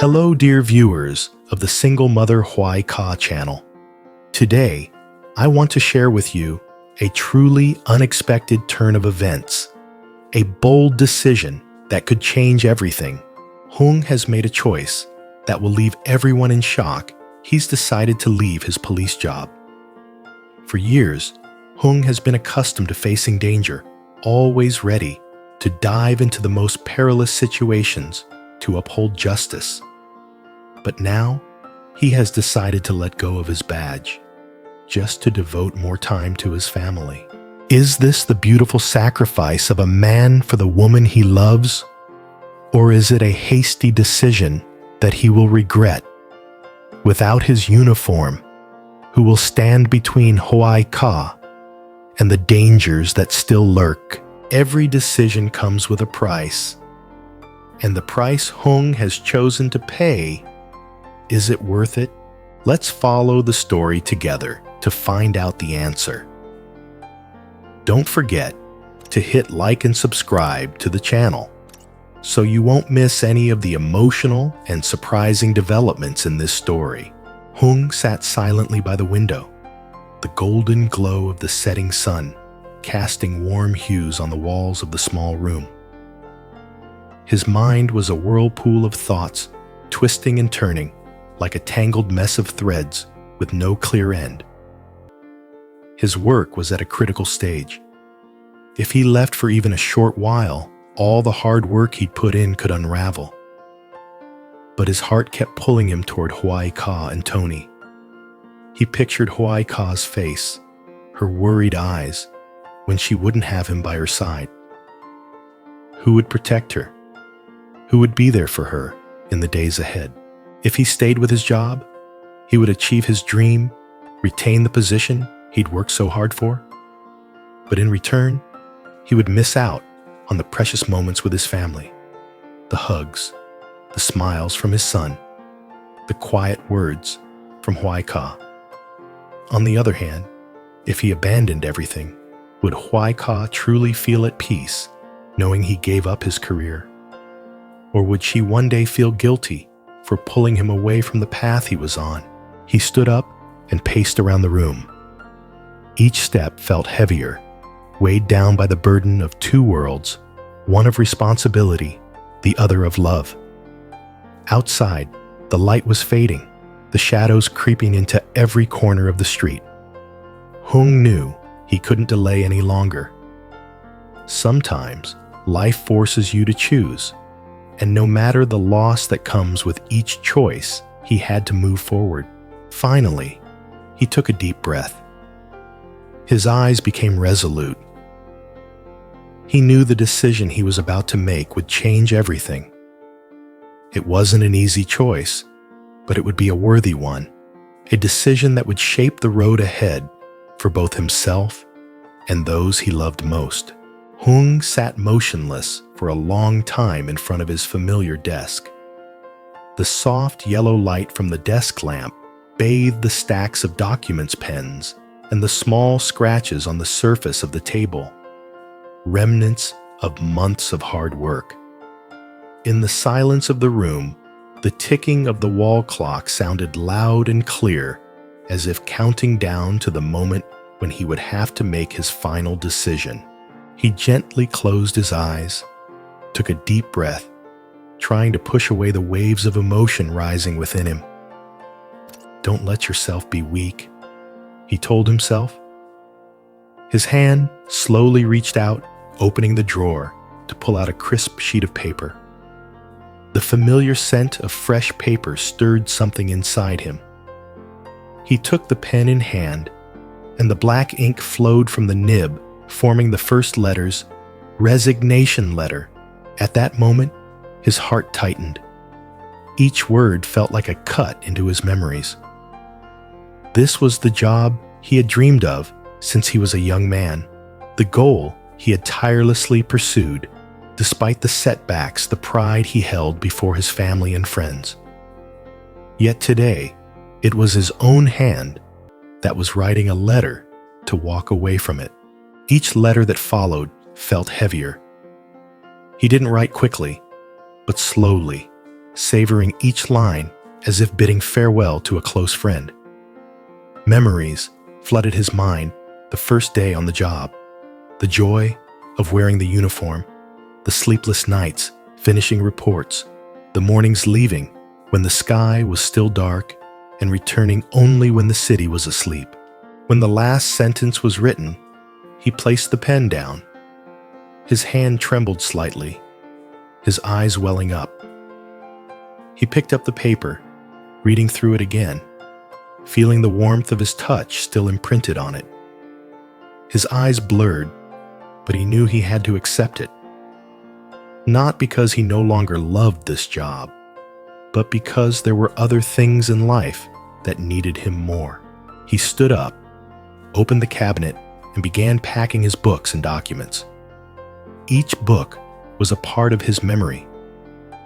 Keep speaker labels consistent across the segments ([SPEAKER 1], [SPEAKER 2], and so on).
[SPEAKER 1] Hello, dear viewers of the Single Mother Hoài Ca channel. Today, I want to share with you a truly unexpected turn of events, a bold decision that could change everything. Hùng has made a choice that will leave everyone in shock. He's decided to leave his police job. For years, Hùng has been accustomed to facing danger, always ready to dive into the most perilous situations to uphold justice. But now, he has decided to let go of his badge, just to devote more time to his family. Is this the beautiful sacrifice of a man for the woman he loves? Or is it a hasty decision that he will regret? Without his uniform, who will stand between Hoài Ca and the dangers that still lurk? Every decision comes with a price. And the price Hùng has chosen to pay, is it worth it? Let's follow the story together to find out the answer. Don't forget to hit like and subscribe to the channel so you won't miss any of the emotional and surprising developments in this story. Hùng sat silently by the window, the golden glow of the setting sun casting warm hues on the walls of the small room. His mind was a whirlpool of thoughts, twisting and turning like a tangled mess of threads with no clear end. His work was at a critical stage. If he left for even a short while, all the hard work he'd put in could unravel. But his heart kept pulling him toward Hoài Ca and Tony. He pictured Hoài Ca's face, her worried eyes, when she wouldn't have him by her side. Who would protect her? Who would be there for her in the days ahead? If he stayed with his job, he would achieve his dream, retain the position he'd worked so hard for. But in return, he would miss out on the precious moments with his family, the hugs, the smiles from his son, the quiet words from Hoài Ca. On the other hand, if he abandoned everything, would Hoài Ca truly feel at peace, knowing he gave up his career? Or would she one day feel guilty for pulling him away from the path he was on? He stood up and paced around the room. Each step felt heavier, weighed down by the burden of two worlds, one of responsibility, the other of love. Outside, the light was fading, the shadows creeping into every corner of the street. Hùng knew he couldn't delay any longer. Sometimes, life forces you to choose, and no matter the loss that comes with each choice, he had to move forward. Finally, he took a deep breath. His eyes became resolute. He knew the decision he was about to make would change everything. It wasn't an easy choice, but it would be a worthy one, a decision that would shape the road ahead for both himself and those he loved most. Hùng sat motionless for a long time in front of his familiar desk. The soft yellow light from the desk lamp bathed the stacks of documents pens and the small scratches on the surface of the table, remnants of months of hard work. In the silence of the room, the ticking of the wall clock sounded loud and clear, as if counting down to the moment when he would have to make his final decision. He gently closed his eyes, took a deep breath, trying to push away the waves of emotion rising within him. "Don't let yourself be weak," he told himself. His hand slowly reached out, opening the drawer to pull out a crisp sheet of paper. The familiar scent of fresh paper stirred something inside him. He took the pen in hand, and the black ink flowed from the nib, forming the first letters, Resignation letter. At that moment, his heart tightened. Each word felt like a cut into his memories. This was the job he had dreamed of since he was a young man, the goal he had tirelessly pursued, despite the setbacks, the pride he held before his family and friends. Yet today, it was his own hand that was writing a letter to walk away from it. Each letter that followed felt heavier. He didn't write quickly, but slowly, savoring each line as if bidding farewell to a close friend. Memories flooded his mind the first day on the job, the joy of wearing the uniform, the sleepless nights finishing reports, the mornings leaving when the sky was still dark and returning only when the city was asleep. When the last sentence was written, he placed the pen down. His hand trembled slightly, his eyes welling up. He picked up the paper, reading through it again, feeling the warmth of his touch still imprinted on it. His eyes blurred, but he knew he had to accept it. Not because he no longer loved this job, but because there were other things in life that needed him more. He stood up, opened the cabinet, and began packing his books and documents. Each book was a part of his memory,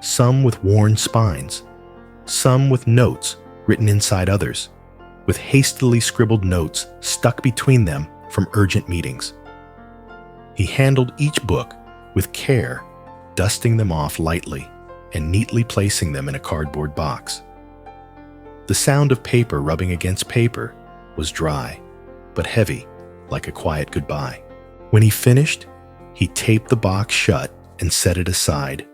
[SPEAKER 1] some with worn spines, some with notes written inside others, with hastily scribbled notes stuck between them from urgent meetings. He handled each book with care, dusting them off lightly and neatly placing them in a cardboard box. The sound of paper rubbing against paper was dry, but heavy, like a quiet goodbye. When he finished, he taped the box shut and set it aside.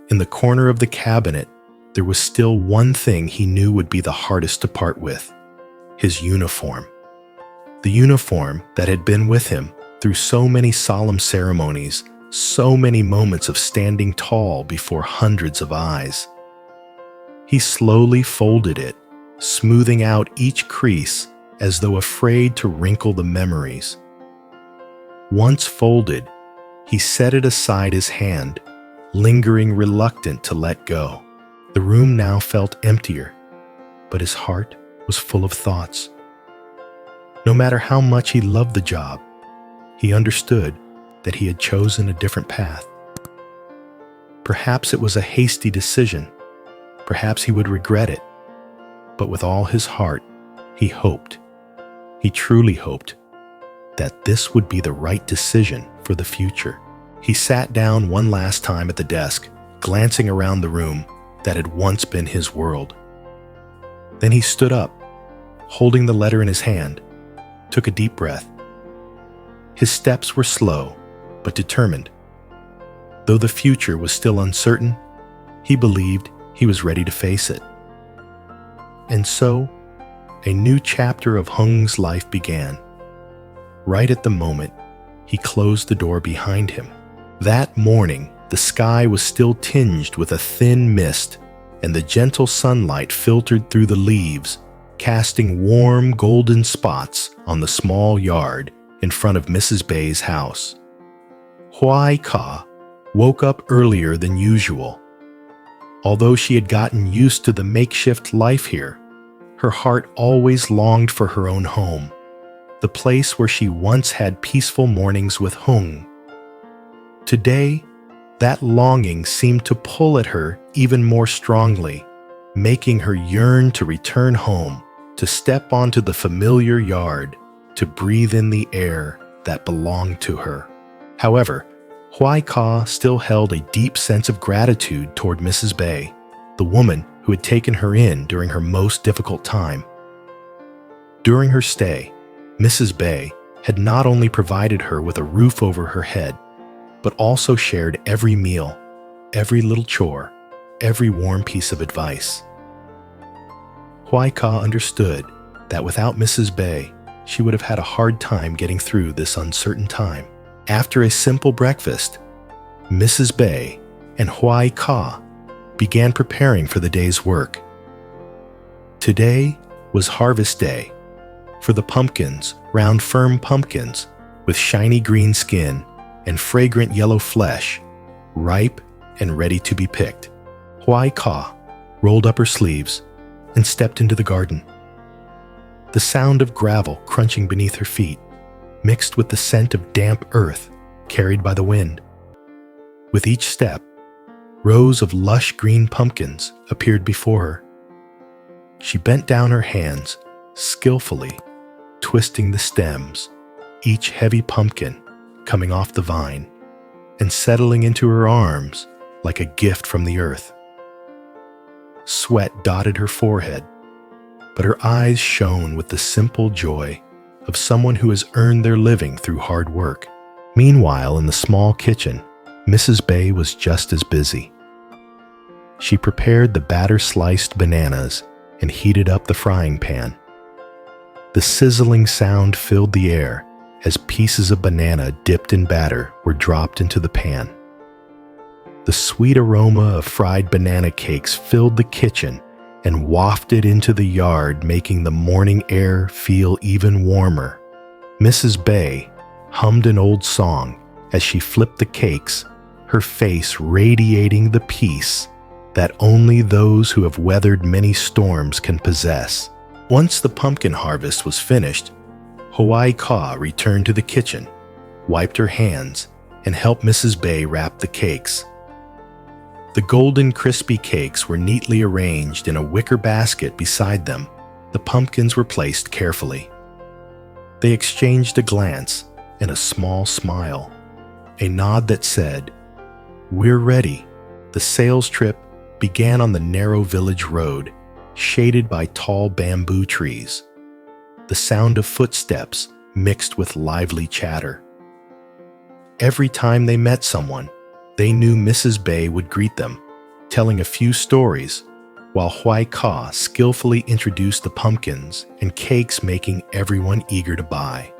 [SPEAKER 1] In the corner of the cabinet, there was still one thing he knew would be the hardest to part with: his uniform. The uniform that had been with him through so many solemn ceremonies, so many moments of standing tall before hundreds of eyes. He slowly folded it, smoothing out each crease as though afraid to wrinkle the memories. Once folded, he set it aside his hand, lingering reluctant to let go. The room now felt emptier, but his heart was full of thoughts. No matter how much he loved the job, he understood that he had chosen a different path. Perhaps it was a hasty decision. Perhaps he would regret it. But with all his heart, he hoped, he truly hoped, that this would be the right decision for the future. He sat down one last time at the desk, glancing around the room that had once been his world. Then he stood up, holding the letter in his hand, took a deep breath. His steps were slow, but determined. Though the future was still uncertain, he believed he was ready to face it. And so, a new chapter of Hung's life began. Right at the moment, he closed the door behind him. That morning, the sky was still tinged with a thin mist, and the gentle sunlight filtered through the leaves, casting warm golden spots on the small yard in front of Mrs. Bay's house. Hoài Ca woke up earlier than usual. Although she had gotten used to the makeshift life here, her heart always longed for her own home, the place where she once had peaceful mornings with Hùng. Today, that longing seemed to pull at her even more strongly, making her yearn to return home, to step onto the familiar yard, to breathe in the air that belonged to her. However, Hoài Ca still held a deep sense of gratitude toward Mrs. Bay, the woman who had taken her in during her most difficult time. During her stay, Mrs. Bay had not only provided her with a roof over her head, but also shared every meal, every little chore, every warm piece of advice. Hoài Ca understood that without Mrs. Bay, she would have had a hard time getting through this uncertain time. After a simple breakfast, Mrs. Bay and Hoài Ca began preparing for the day's work. Today was harvest day. For the pumpkins, round firm pumpkins with shiny green skin and fragrant yellow flesh, ripe and ready to be picked. Hoài Ca rolled up her sleeves and stepped into the garden. The sound of gravel crunching beneath her feet mixed with the scent of damp earth carried by the wind. With each step, rows of lush green pumpkins appeared before her. She bent down her hands, skillfully twisting the stems, each heavy pumpkin coming off the vine and settling into her arms like a gift from the earth. Sweat dotted her forehead, but her eyes shone with the simple joy of someone who has earned their living through hard work. Meanwhile, in the small kitchen, Mrs. Bay was just as busy. She prepared the batter-sliced bananas and heated up the frying pan. The sizzling sound filled the air as pieces of banana dipped in batter were dropped into the pan. The sweet aroma of fried banana cakes filled the kitchen and wafted into the yard, making the morning air feel even warmer. Mrs. Bay hummed an old song as she flipped the cakes, her face radiating the peace that only those who have weathered many storms can possess. Once the pumpkin harvest was finished, Hawaii Ka returned to the kitchen, wiped her hands, and helped Mrs. Bay wrap the cakes. The golden crispy cakes were neatly arranged in a wicker basket beside them. The pumpkins were placed carefully. They exchanged a glance and a small smile, a nod that said, "We're ready." The sales trip began on the narrow village road, shaded by tall bamboo trees. The sound of footsteps mixed with lively chatter. Every time they met someone, they knew Mrs. Bay would greet them, telling a few stories, while Hawaii Ka skillfully introduced the pumpkins and cakes, making everyone eager to buy.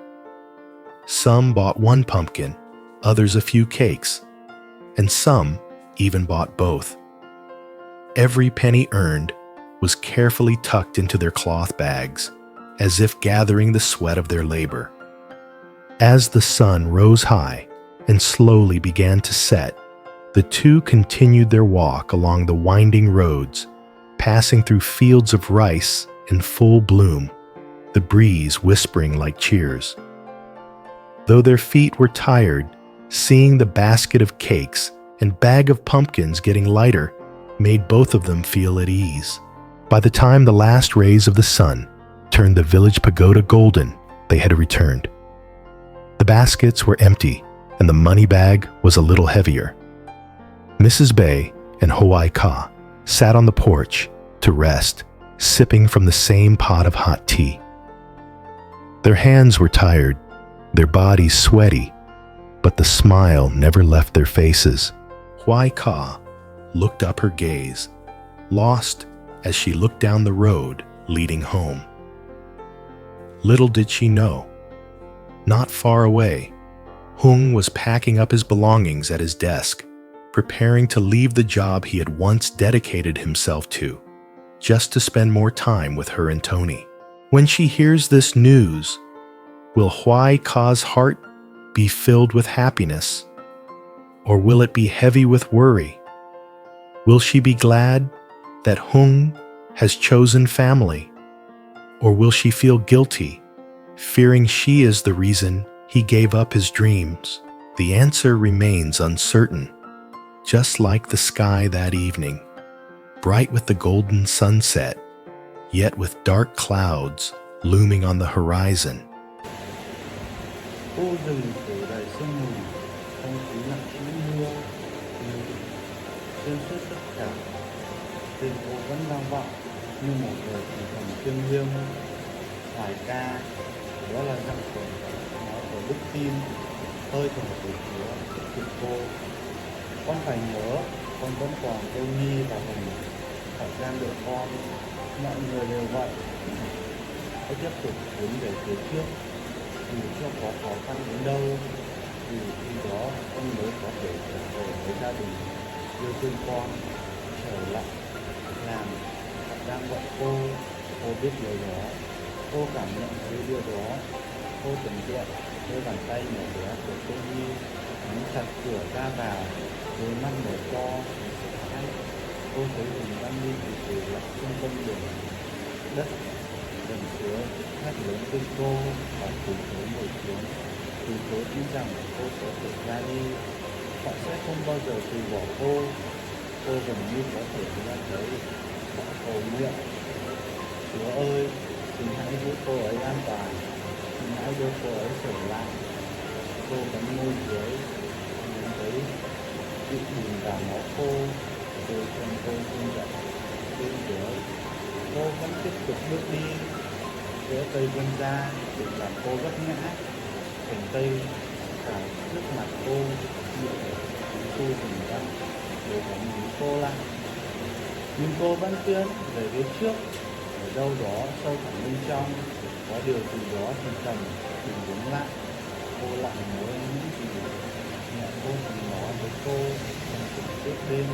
[SPEAKER 1] Some bought one pumpkin, others a few cakes, and some even bought both. Every penny earned was carefully tucked into their cloth bags, as if gathering the sweat of their labor. As the sun rose high and slowly began to set, the two continued their walk along the winding roads, passing through fields of rice in full bloom, the breeze whispering like cheers. Though their feet were tired, seeing the basket of cakes and bag of pumpkins getting lighter made both of them feel at ease. By the time the last rays of the sun turned the village pagoda golden, they had returned. The baskets were empty, and the money bag was a little heavier. Mrs. Bay and Hawaii Ka sat on the porch to rest, sipping from the same pot of hot tea. Their hands were tired, their bodies sweaty, but the smile never left their faces. Hawaii Ka looked up her gaze, lost as she looked down the road leading home. Little did she know, not far away, Hùng was packing up his belongings at his desk, preparing to leave the job he had once dedicated himself to, just to spend more time with her and Tony. When she hears this news, will Hawaii Ka's heart be filled with happiness, or will it be heavy with worry? Will she be glad that Hùng has chosen family, or will she feel guilty, fearing she is the reason he gave up his dreams? The answer remains uncertain, just like the sky that evening, bright with the golden sunset, yet with dark clouds looming on the horizon.
[SPEAKER 2] Cô dừng từ đại sương mù, không khí lặng như mưa, xuyên suốt tất cả. Tình cô vẫn vang vọng như một lời thì thầm thiêng liêng. Hoài ca, đó là giọng của nói của đức tin, hơi thở của Chúa của cô. Con phải nhớ, con vẫn còn cô Nhi và Hùng, phải gian được con. Mọi người đều vậy. Hãy tiếp tục hướng về phía trước, dù cho có khó khăn đến đâu, thì khi đó con mới có thể trở về với gia đình yêu thương con, trở lại làm thật đang gọi cô biết điều đó, cô cảm nhận thấy điều đó, cô tưởng tượng đôi bàn tay nhỏ bé của cô Nhi nắm chặt cửa ra vào, đôi mắt mở to, cô thấy Hùng đang đi từ lại trung tâm đường đất gần phía hát lớn tên cô và từ chối ngồi xuống, từ chối tin rằng cô sẽ được ra đi, họ sẽ không bao giờ từ bỏ cô gần như có thể nghe thấy họ cầu nguyện: Chúa ơi, xin hãy giữ cô ấy an toàn, xin hãy đưa cô ấy trở lại. Cô cắn môi dưới, nhìn thấy bị bùn và máu khô, rồi chân cô run rẩy, bên vẫn tiếp tục bước đi giữa cây vươn ra để làm cô vấp ngã. Cành cây cào trước mặt cô như thể cô dừng đang để đánh núi cô lại. Nhưng cô vẫn tiến về phía trước. Ở đâu đó sâu thẳm bên trong có điều gì đó thầm thầm đừng đứng lại. Cô lại nhớ những gì mẹ cô từng nói với cô trong từng trước đêm.